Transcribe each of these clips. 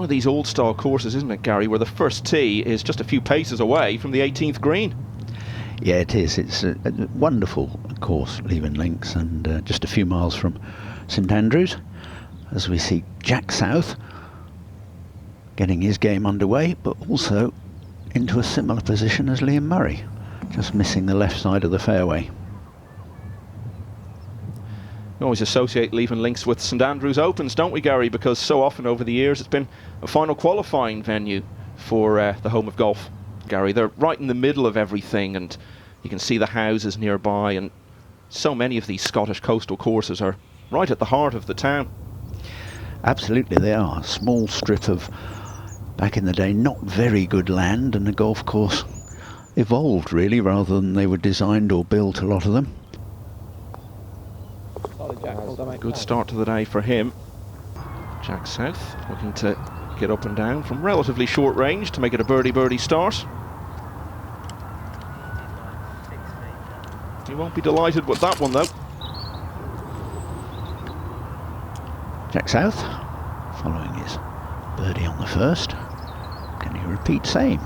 of these old-style courses, isn't it, Gary, where the first tee is just a few paces away from the 18th green? Yeah, it is. It's a wonderful course, Leven Links, and just a few miles from St Andrews, as we see Jack South getting his game underway, but also into a similar position as Liam Murray, just missing the left side of the fairway. We always associate Leven Links with St Andrews Opens, don't we, Gary? Because so often over the years it's been a final qualifying venue for the home of golf. Gary, they're right in the middle of everything, and you can see the houses nearby, and so many of these Scottish coastal courses are right at the heart of the town. Absolutely, they are. A small strip of, back in the day, not very good land, and the golf course evolved really rather than they were designed or built, a lot of them. Good start to the day for him. Jack South looking to get up and down from relatively short range to make it a birdie start. He won't be delighted with that one though. Jack South following his birdie on the first. Can he repeat same?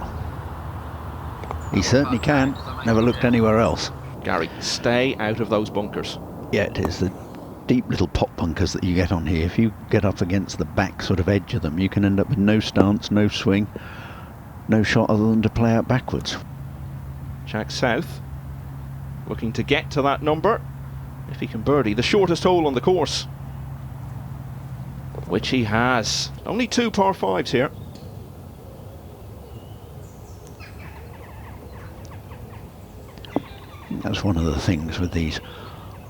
He certainly can. Never looked anywhere else. Gary, stay out of those bunkers. Yeah, it is. The deep little pot bunkers that you get on here, if you get up against the back sort of edge of them, you can end up with no stance, no swing, no shot other than to play out backwards. Jack South looking to get to that number, if he can birdie the shortest hole on the course, which he has. Only 2 par 5s here. That's one of the things with these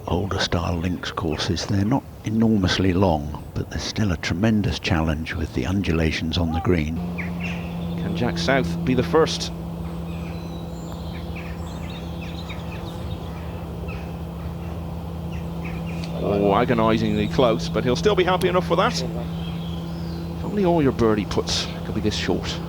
older style links courses. They're not enormously long, but there's still a tremendous challenge with the undulations on the green. Can Jack South be the first? Oh, agonisingly close, but he'll still be happy enough for that. If only all your birdie puts could be this short.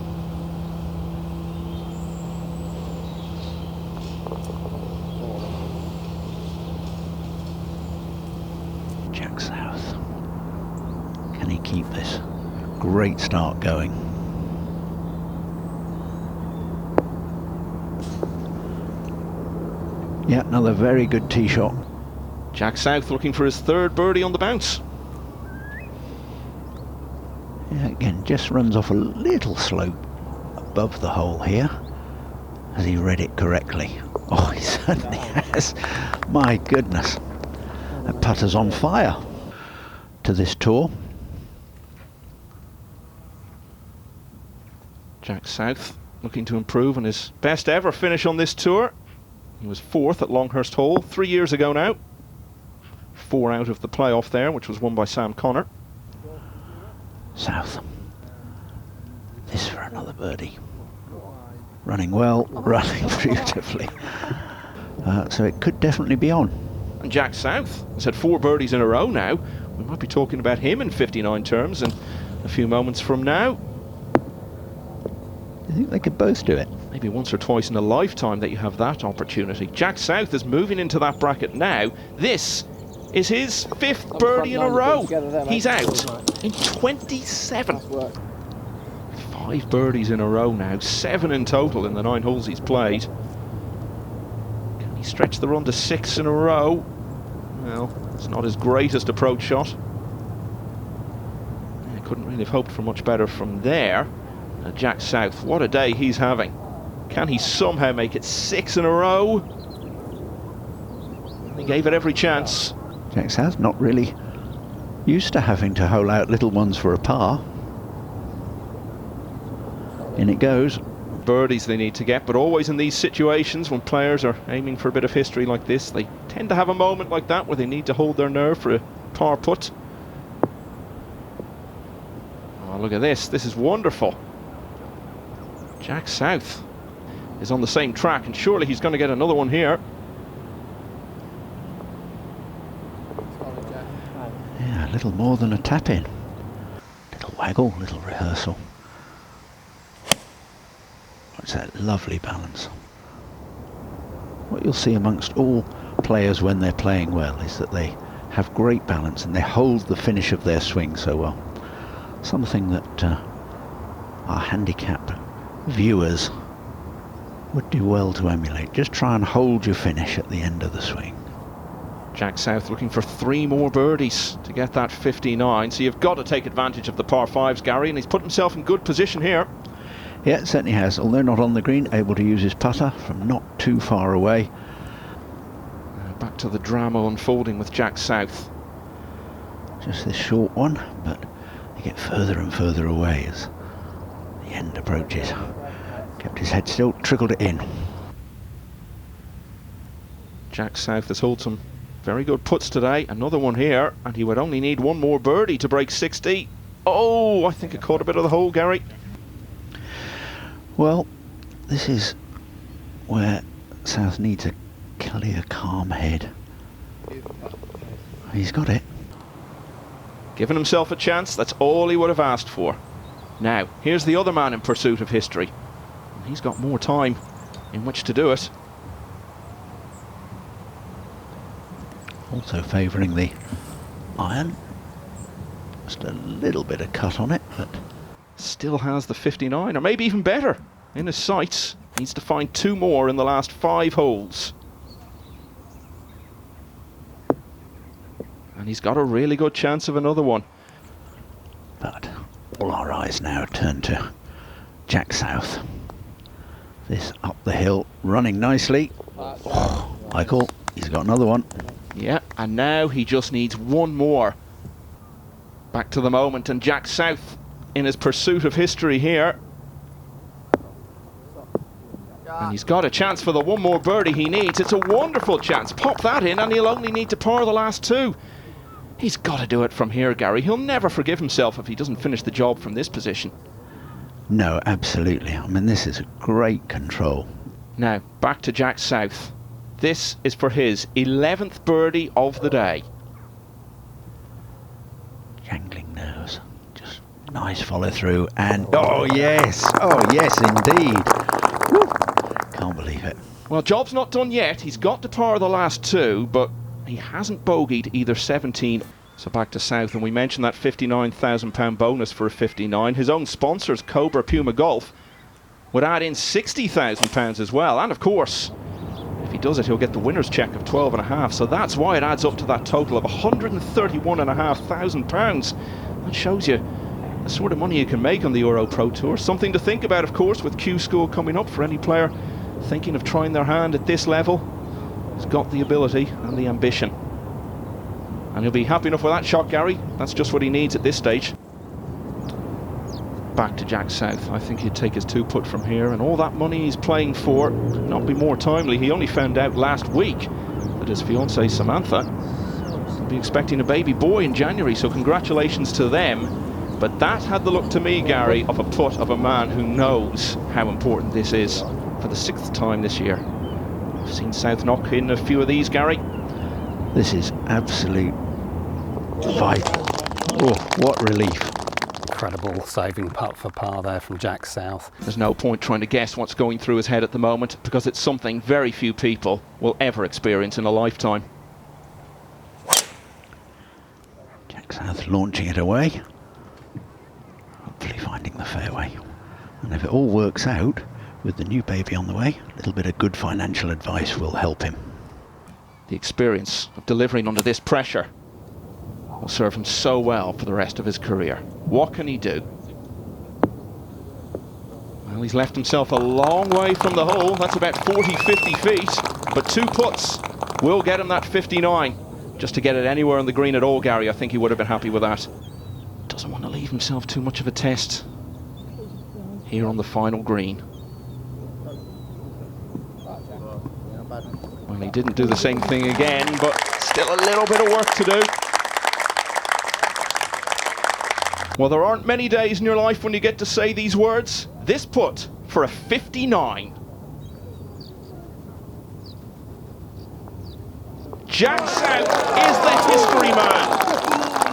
Jack South. Can he keep this great start going? Yeah, another very good tee shot. Jack South looking for his 3rd birdie on the bounce. Yeah, again, just runs off a little slope above the hole here. Has he read it correctly? Oh, he certainly has. My goodness. That putter's on fire to this tour. Jack South looking to improve on his best ever finish on this tour. He was 4th at Longhurst Hole 3 years ago now. 4 out of the playoff there, which was won by Sam Connor. South. This for another birdie. Running well, running beautifully. So it could definitely be on. And Jack South has had 4 birdies in a row now. We might be talking about him in 59 terms in a few moments from now. I think they could both do it. Maybe once or twice in a lifetime that you have that opportunity. Jack South is moving into that bracket now. This is his 5th birdie in a row. He's out in 27. 5 birdies in a row now, 7 in total in the 9 holes he's played. Can he stretch the run to 6 in a row? Well, it's not his greatest approach shot. I couldn't really have hoped for much better from there. Jack South, what a day he's having. Can he somehow make it 6 in a row? He gave it every chance. Jack South not really used to having to hole out little ones for a par. In it goes. Birdies they need to get, but always in these situations when players are aiming for a bit of history like this, they tend to have a moment like that where they need to hold their nerve for a par putt. Oh, look at this. This is wonderful. Jack South is on the same track, and surely he's going to get another one here. Yeah, a little more than a tap in. Little waggle, little rehearsal. It's that lovely balance. What you'll see amongst all players when they're playing well is that they have great balance and they hold the finish of their swing so well. Something that our handicap viewers would do well to emulate. Just try and hold your finish at the end of the swing. Jack South looking for 3 more birdies to get that 59, so you've got to take advantage of the par 5s, Gary, and he's put himself in good position here. Yeah, it certainly has. Although not on the green, able to use his putter from not too far away. Back to the drama unfolding with Jack South. Just this short one, but they get further and further away as the end approaches. Kept his head still, trickled it in. Jack South has held some very good putts today. Another one here, and he would only need 1 more birdie to break 60. Oh, I think it caught a bit of the hole, Gary. Well, this is where South needs a clear, calm head. He's got it. Given himself a chance, that's all he would have asked for. Now, here's the other man in pursuit of history. He's got more time in which to do it. Also favouring the iron. Just a little bit of cut on it, but still has the 59, or maybe even better, in his sights. Needs to find 2 more in the last 5 holes. And he's got a really good chance of another one. But all our eyes now turn to Jack South. This up the hill, running nicely. Oh, Michael, he's got another one. Yeah, and now he just needs 1 more. Back to the moment, and Jack South in his pursuit of history here. And he's got a chance for the 1 more birdie he needs. It's a wonderful chance. Pop that in and he'll only need to par the last 2. He's got to do it from here, Gary. He'll never forgive himself if he doesn't finish the job from this position. No, absolutely. I mean, this is a great control. Now, back to Jack South. This is for his 11th birdie of the day. Jangling nerves. Just nice follow through, and oh yes indeed. Woo. Can't believe it. Well, job's not done yet. He's got to par the last 2, but he hasn't bogeyed either 17. So back to South, and we mentioned that £59,000 bonus for a 59. His own sponsors, Cobra Puma Golf, would add in £60,000 as well. And of course, if he does it, he'll get the winner's check of 12.5. So that's why it adds up to that total of £131,500. That shows you the sort of money you can make on the EuroPro Tour. Something to think about, of course, with Q School coming up for any player thinking of trying their hand at this level. He's got the ability and the ambition. And he'll be happy enough with that shot, Gary. That's just what he needs at this stage. Back to Jack South. I think he'd take his 2-putt from here, and all that money he's playing for could not be more timely. He only found out last week that his fiancée Samantha will be expecting a baby boy in January, so congratulations to them. But that had the look to me, Gary, of a putt of a man who knows how important this is for the 6th time this year. I've seen South knock in a few of these, Gary. This is absolute vital. Oh, what relief. Incredible saving putt for par there from Jack South. There's no point trying to guess what's going through his head at the moment, because it's something very few people will ever experience in a lifetime. Jack South launching it away. Hopefully finding the fairway. And if it all works out, with the new baby on the way, a little bit of good financial advice will help him. The experience of delivering under this pressure will serve him so well for the rest of his career. What can he do? Well, he's left himself a long way from the hole. That's about 40-50 feet. But 2 putts will get him that 59. Just to get it anywhere on the green at all, Gary, I think he would have been happy with that. Doesn't want to leave himself too much of a test here on the final green. Well, he didn't do the same thing again, but still a little bit of work to do. Well, there aren't many days in your life when you get to say these words. This putt for a 59. Jack South is the history man.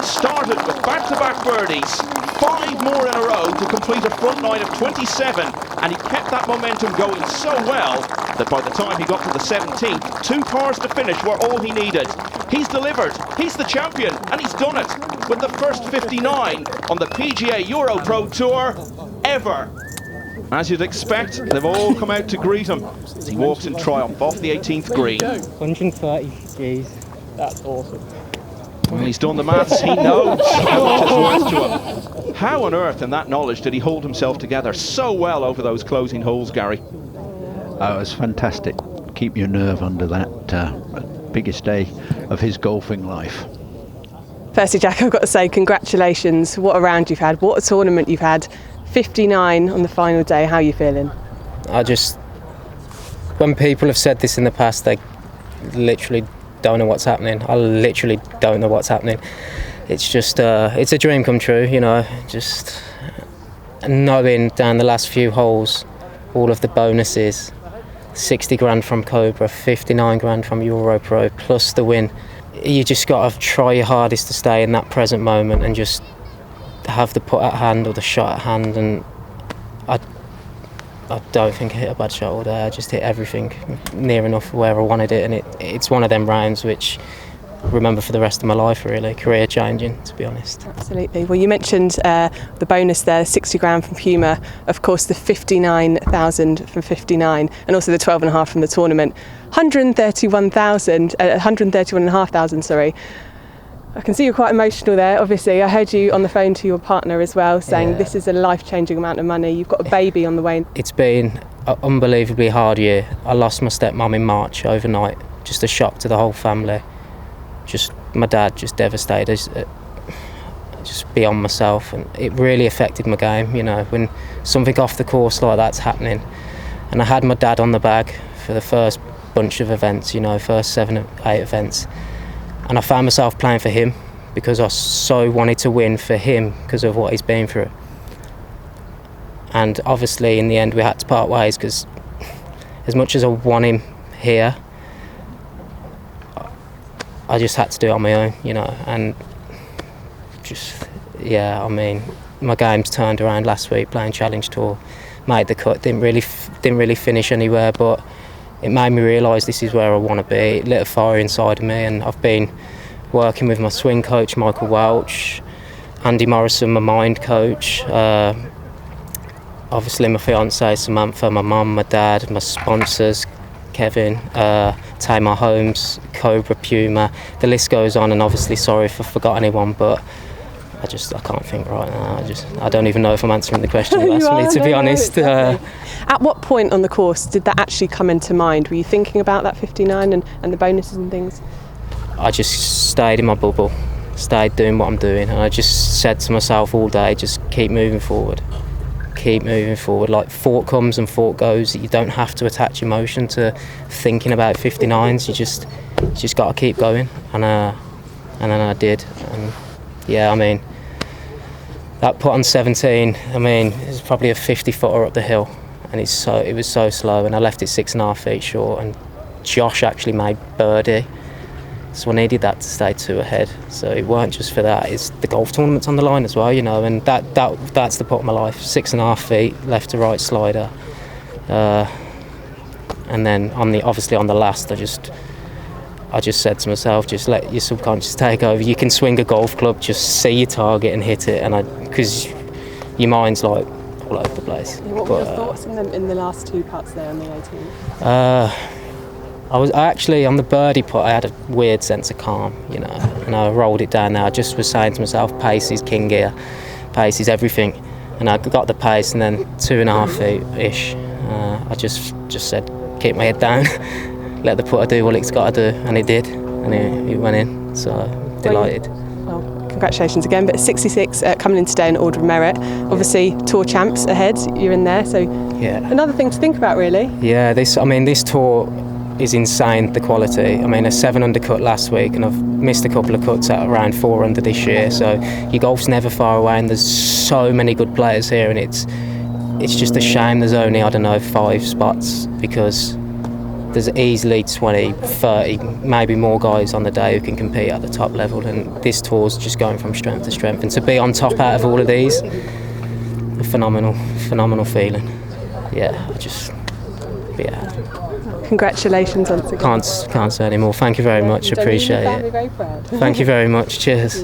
Started with back-to-back birdies, 5 more in a row to complete a front nine of 27, and he kept that momentum going so well that by the time he got to the 17th, 2 pars to finish were all he needed. He's delivered, he's the champion, and he's done it with the first 59 on the PGA EuroPro Tour ever. ever. As you'd expect, they've all come out to greet him as he walks in triumph off the 18th green. 130 G's. That's awesome. Well, he's done the maths, he knows how much it's worth to him. How on earth, in that knowledge, did he hold himself together so well over those closing holes, Gary? Oh, it was fantastic. Keep your nerve under that biggest day of his golfing life. Firstly, Jack, I've got to say congratulations. What a round you've had, what a tournament you've had. 59 on the final day, how are you feeling? When people have said this in the past, they literally don't know what's happening. I literally don't know what's happening. It's just, it's a dream come true, you know, just knowing down the last few holes, all of the bonuses, 60 grand from Cobra, 59 grand from EuroPro, plus the win. You just got to try your hardest to stay in that present moment and just have the putt at hand or the shot at hand, and I don't think I hit a bad shot all day. I just hit everything near enough where I wanted it, and it's one of them rounds which I remember for the rest of my life, really, career changing, to be honest. Absolutely. Well, you mentioned the bonus there, 60 grand from Puma, of course the 59,000 from 59, and also the 12.5 from the tournament. 131,500, sorry. I can see you're quite emotional there, obviously. I heard you on the phone to your partner as well, saying this is a life-changing amount of money. You've got a baby on the way. It's been an unbelievably hard year. I lost my stepmom in March overnight, just a shock to the whole family. Just my dad, just devastated, just beyond myself, and it really affected my game, you know, when something off the course like that's happening. And I had my dad on the bag for the first bunch of events, you know, first 7 or 8 events. And I found myself playing for him because I so wanted to win for him because of what he's been through. And obviously in the end we had to part ways because as much as I want him here, I just had to do it on my own, you know. And just, yeah, I mean, my game's turned around last week playing Challenge Tour, made the cut, didn't really finish anywhere, but it made me realise this is where I want to be. It lit a fire inside of me, and I've been working with my swing coach, Michael Welch, Andy Morrison, my mind coach, obviously my fiancée, Samantha, my mum, my dad, my sponsors, Kevin, Tamar Holmes, Cobra, Puma, the list goes on, and obviously sorry if I forgot anyone, but I can't think right now. I don't even know if I'm answering the question you asked me, to be honest. At what point on the course did that actually come into mind? Were you thinking about that 59 and the bonuses and things? I just stayed in my bubble, stayed doing what I'm doing, and I just said to myself all day, just keep moving forward. Keep moving forward. Like, thought comes and thought goes. You don't have to attach emotion to thinking about 59s. You just got to keep going, and then I did. And yeah, I mean, that putt on 17, I mean, it's probably a 50-footer up the hill, and it was so slow, and I left it 6.5 feet short, and Josh actually made birdie, so I needed that to stay 2 ahead. So it weren't just for that, it's the golf tournament's on the line as well, you know, and that's the putt of my life. 6.5 feet, left to right slider, and then obviously on the last, I just said to myself, just let your subconscious take over. You can swing a golf club, just see your target and hit it, and because your mind's like all over the place. What were your thoughts in the last 2 putts there on the 18th? I actually, on the birdie putt, I had a weird sense of calm, you know, and I rolled it down there. I just was saying to myself, pace is king gear, pace is everything, and I got the pace, and then 2.5 feet-ish, I just said, keep my head down. Let the putter do what it's got to do, and it did, and it went in, so delighted. Well, congratulations again, but 66 coming in today in order of merit. Obviously, tour champs ahead, you're in there, so yeah, another thing to think about, really. Yeah, this tour is insane, the quality. I mean, a 7 under cut last week, and I've missed a couple of cuts at around 4 under this year, so your golf's never far away, and there's so many good players here, and it's just a shame there's only, 5 spots, because there's easily 20, 30, maybe more guys on the day who can compete at the top level, and this tour's just going from strength to strength, and to be on top out of all of these, a phenomenal feeling. Yeah, Congratulations once again. Can't say any more. Thank you very much, appreciate it. Very proud. Thank you very much, cheers.